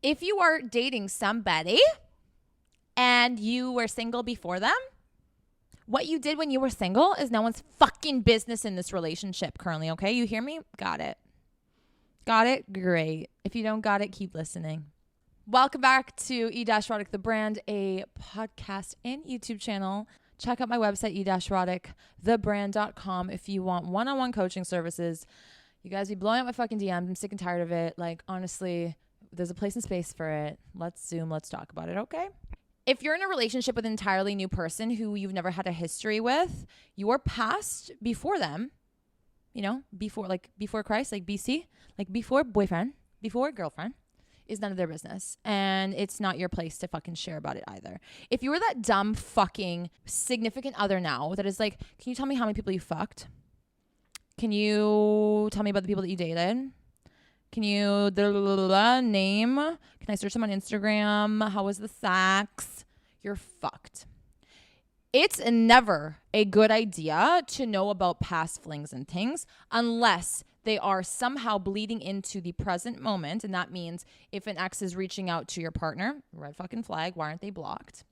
If you are dating somebody and you were single before them, what you did when you were single is no one's fucking business in this relationship currently, okay? You hear me? Got it. Got it? Great. If you don't got it, keep listening. Welcome back to E-Roddick the Brand, a podcast and YouTube channel. Check out my website, e-roddickthebrand.com, if you want one-on-one coaching services. You guys be blowing up my fucking DMs. I'm sick and tired of it. Like, honestly, there's a place and space for it. Let's Zoom. Let's talk about it, okay? If you're in a relationship with an entirely new person who you've never had a history with, your past before them, you know, before Christ, like BC, like before boyfriend, before girlfriend, is none of their business. And it's not your place to fucking share about it either. If you were that dumb fucking significant other now that is like, can you tell me how many people you fucked? Can you tell me about the people that you dated? Can you name? Can I search them on Instagram? How was the sex? You're fucked. It's never a good idea to know about past flings and things unless they are somehow bleeding into the present moment. And that means if an ex is reaching out to your partner, red fucking flag, why aren't they blocked?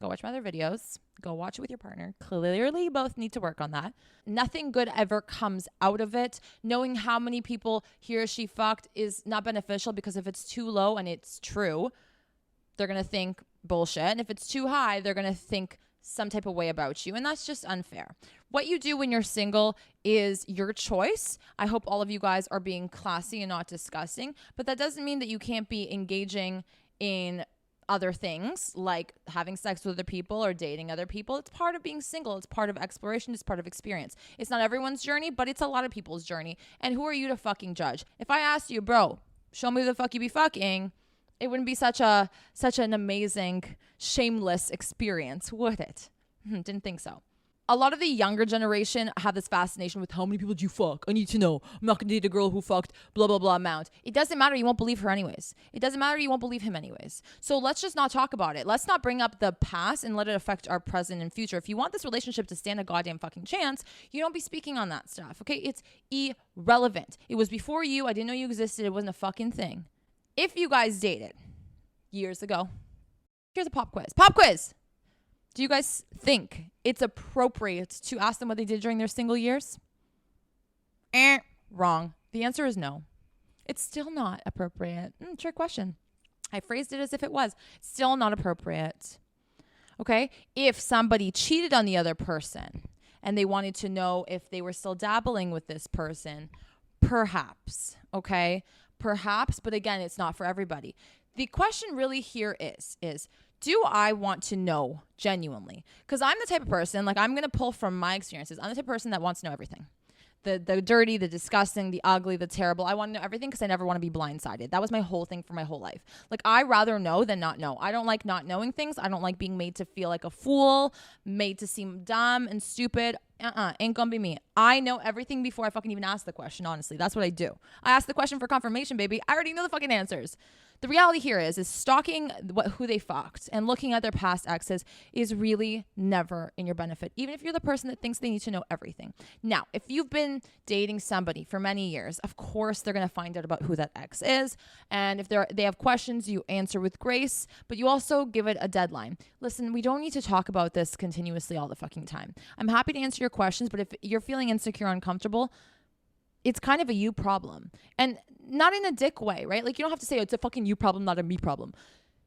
Go watch my other videos. Go watch it with your partner. Clearly, you both need to work on that. Nothing good ever comes out of it. Knowing how many people he or she fucked is not beneficial, because if it's too low and it's true, they're going to think bullshit. And if it's too high, they're going to think some type of way about you. And that's just unfair. What you do when you're single is your choice. I hope all of you guys are being classy and not disgusting. But that doesn't mean that you can't be engaging in other things like having sex with other people or dating other people. It's part of being single. It's part of exploration. It's part of experience. It's not everyone's journey, but it's a lot of people's journey. And who are you to fucking judge? If I asked you, bro, show me who the fuck you be fucking, it wouldn't be such an amazing, shameless experience, would it? Didn't think so. A lot of the younger generation have this fascination with how many people did you fuck? I need to know. I'm not going to date a girl who fucked blah, blah, blah amount. It doesn't matter. You won't believe her anyways. It doesn't matter. You won't believe him anyways. So let's just not talk about it. Let's not bring up the past and let it affect our present and future. If you want this relationship to stand a goddamn fucking chance, you don't be speaking on that stuff, okay? It's irrelevant. It was before you. I didn't know you existed. It wasn't a fucking thing. If you guys dated years ago, here's a pop quiz. Pop quiz! Do you guys think it's appropriate to ask them what they did during their single years? Wrong. The answer is no. It's still not appropriate. Trick question. I phrased it as if it was. Still not appropriate. Okay? If somebody cheated on the other person and they wanted to know if they were still dabbling with this person, perhaps. Okay? Perhaps, but again, it's not for everybody. The question really here is do I want to know genuinely? Because I'm the type of person, like, I'm going to pull from my experiences. I'm the type of person that wants to know everything. The dirty, the disgusting, the ugly, the terrible. I want to know everything because I never want to be blindsided. That was my whole thing for my whole life. Like, I rather know than not know. I don't like not knowing things. I don't like being made to feel like a fool, made to seem dumb and stupid. Ain't gonna be me. I know everything before I fucking even ask the question, honestly. That's what I do. I ask the question for confirmation, baby. I already know the fucking answers. The reality here is stalking who they fucked and looking at their past exes is really never in your benefit, even if you're the person that thinks they need to know everything. Now, if you've been dating somebody for many years, of course they're going to find out about who that ex is. And if they have questions, you answer with grace, but you also give it a deadline. Listen, we don't need to talk about this continuously all the fucking time. I'm happy to answer your questions, but if you're feeling insecure or uncomfortable, it's kind of a you problem. And not in a dick way, right? Like, you don't have to say, oh, it's a fucking you problem, not a me problem.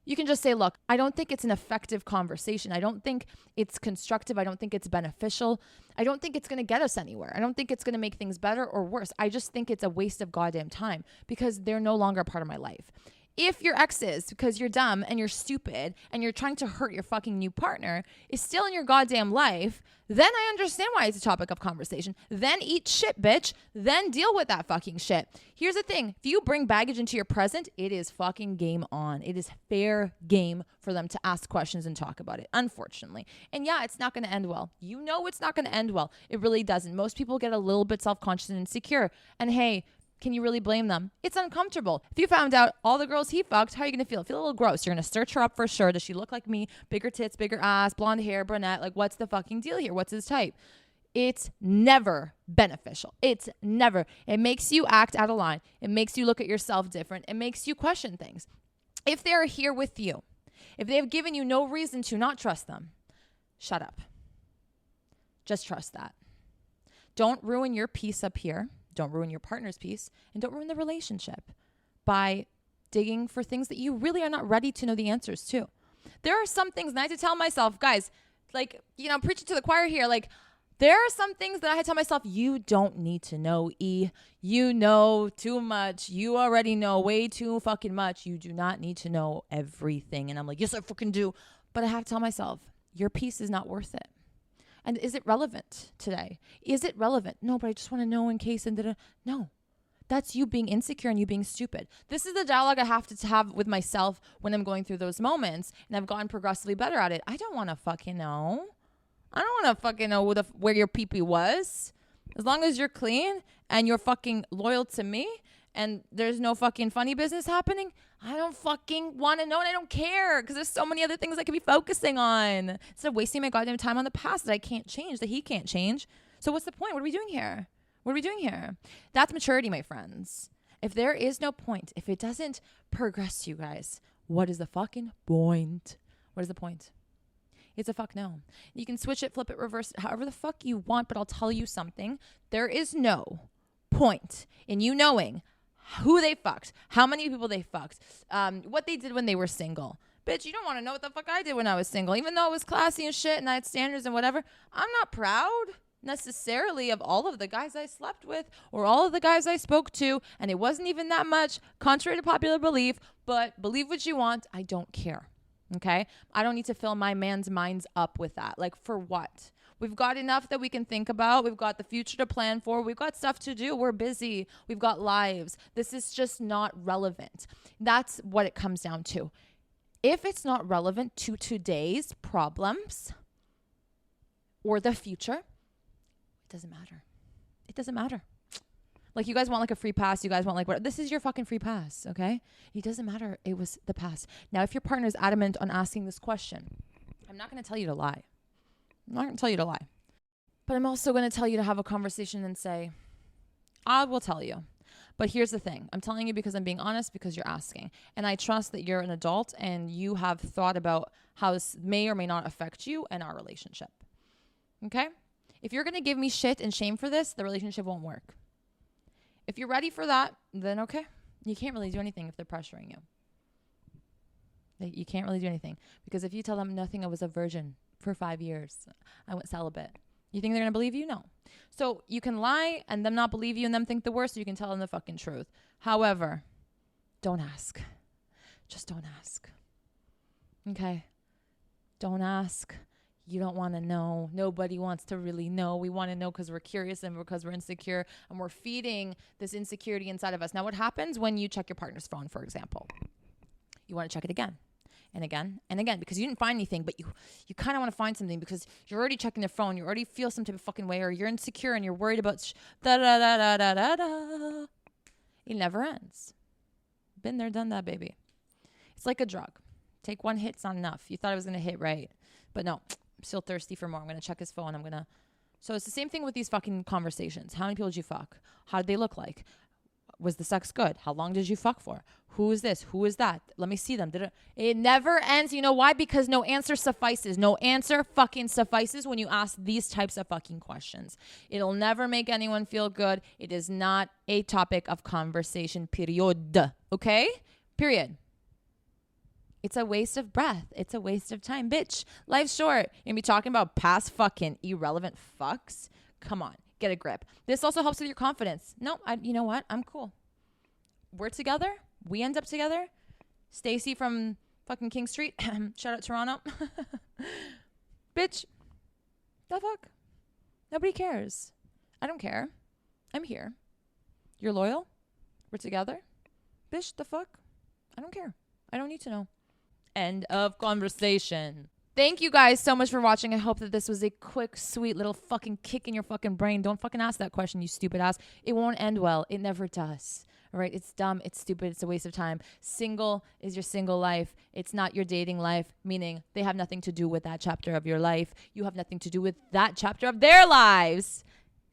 You can just say, look, I don't think it's an effective conversation. I don't think it's constructive. I don't think it's beneficial. I don't think it's going to get us anywhere. I don't think it's going to make things better or worse. I just think it's a waste of goddamn time because they're no longer a part of my life. If your ex is, because you're dumb and you're stupid and you're trying to hurt your fucking new partner, is still in your goddamn life, then I understand why it's a topic of conversation. Then eat shit, bitch. Then deal with that fucking shit. Here's the thing. If you bring baggage into your present, it is fucking game on. It is fair game for them to ask questions and talk about it, unfortunately. And yeah, it's not going to end well. You know it's not going to end well. It really doesn't. Most people get a little bit self-conscious and insecure. And hey, can you really blame them? It's uncomfortable. If you found out all the girls he fucked, how are you going to feel? Feel a little gross. You're going to search her up for sure. Does she look like me? Bigger tits, bigger ass, blonde hair, brunette. Like, what's the fucking deal here? What's his type? It's never beneficial. It's never. It makes you act out of line. It makes you look at yourself different. It makes you question things. If they are here with you, if they have given you no reason to not trust them, shut up. Just trust that. Don't ruin your peace up here. Don't ruin your partner's peace. And don't ruin the relationship by digging for things that you really are not ready to know the answers to. There are some things, and I had to tell myself, guys, like, I'm preaching to the choir here. Like, there are some things that I had to tell myself, you don't need to know, E. You know too much. You already know way too fucking much. You do not need to know everything. And I'm like, yes, I fucking do. But I have to tell myself, your peace is not worth it. And is it relevant today? Is it relevant? No, but I just want to know in case. No, that's you being insecure and you being stupid. This is the dialogue I have to have with myself when I'm going through those moments. And I've gotten progressively better at it. I don't want to fucking know. I don't want to fucking know where your pee-pee was. As long as you're clean and you're fucking loyal to me and there's no fucking funny business happening, I don't fucking want to know, and I don't care because there's so many other things I could be focusing on instead of wasting my goddamn time on the past that I can't change, that he can't change. So what's the point? What are we doing here? What are we doing here? That's maturity, my friends. If there is no point, if it doesn't progress you guys, what is the fucking point? What is the point? It's a fuck no. You can switch it, flip it, reverse it, however the fuck you want, but I'll tell you something. There is no point in you knowing who they fucked, how many people they fucked, what they did when they were single. Bitch, you don't want to know what the fuck I did when I was single, even though it was classy and shit and I had standards and whatever. I'm not proud necessarily of all of the guys I slept with or all of the guys I spoke to, and it wasn't even that much, contrary to popular belief, but believe what you want, I don't care. Okay? I don't need to fill my man's minds up with that. Like, for what? We've got enough that we can think about. We've got the future to plan for. We've got stuff to do. We're busy. We've got lives. This is just not relevant. That's what it comes down to. If it's not relevant to today's problems or the future, it doesn't matter. It doesn't matter. Like, you guys want like a free pass. You guys want like what? This is your fucking free pass, okay? It doesn't matter. It was the past. Now, if your partner is adamant on asking this question, I'm not going to tell you to lie. I'm not going to tell you to lie. But I'm also going to tell you to have a conversation and say, I will tell you. But here's the thing. I'm telling you because I'm being honest, because you're asking. And I trust that you're an adult and you have thought about how this may or may not affect you and our relationship. Okay? If you're going to give me shit and shame for this, the relationship won't work. If you're ready for that, then okay. You can't really do anything if they're pressuring you. You can't really do anything. Because if you tell them nothing, I was a virgin for 5 years, I went celibate, you think they're going to believe you? No. So you can lie and them not believe you and them think the worst, or you can tell them the fucking truth. However, don't ask. Just don't ask. Okay? Don't ask. You don't want to know. Nobody wants to really know. We want to know because we're curious and because we're insecure, and we're feeding this insecurity inside of us. Now, what happens when you check your partner's phone, for example? You want to check it again and again and again because you didn't find anything, but you kind of want to find something because you're already checking their phone. You already feel some type of fucking way, or you're insecure and you're worried about da-da-da-da-da-da-da. It never ends. Been there, done that, baby. It's like a drug. Take one hit, it's not enough. You thought it was going to hit right, but no. I'm still thirsty for more. I'm going to check his phone. So it's the same thing with these fucking conversations. How many people did you fuck? How did they look like? Was the sex good? How long did you fuck for? Who is this? Who is that? Let me see them. It never ends. You know why? Because no answer suffices. No answer fucking suffices when you ask these types of fucking questions. It'll never make anyone feel good. It is not a topic of conversation, period. Okay? Period. It's a waste of breath. It's a waste of time. Bitch, life's short. You're going to be talking about past fucking irrelevant fucks? Come on. Get a grip. This also helps with your confidence. No, you know what? I'm cool. We're together. We end up together. Stacy from fucking King Street. Shout out Toronto. Bitch. The fuck? Nobody cares. I don't care. I'm here. You're loyal. We're together. Bitch, the fuck? I don't care. I don't need to know. End of conversation. Thank you guys so much for watching. I hope that this was a quick, sweet little fucking kick in your fucking brain. Don't fucking ask that question, you stupid ass. It won't end well. It never does. All right? It's dumb. It's stupid. It's a waste of time. Single is your single life. It's not your dating life, meaning they have nothing to do with that chapter of your life. You have nothing to do with that chapter of their lives.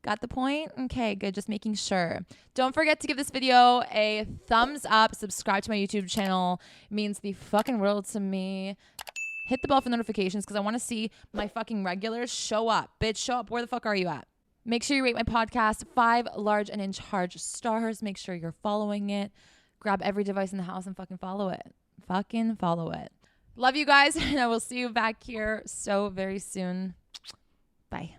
Got the point? Okay, good. Just making sure. Don't forget to give this video a thumbs up. Subscribe to my YouTube channel. It means the fucking world to me. Hit the bell for notifications because I want to see my fucking regulars show up. Bitch, show up. Where the fuck are you at? Make sure you rate my podcast 5 large and in charge stars. Make sure you're following it. Grab every device in the house and fucking follow it. Fucking follow it. Love you guys, and I will see you back here so very soon. Bye.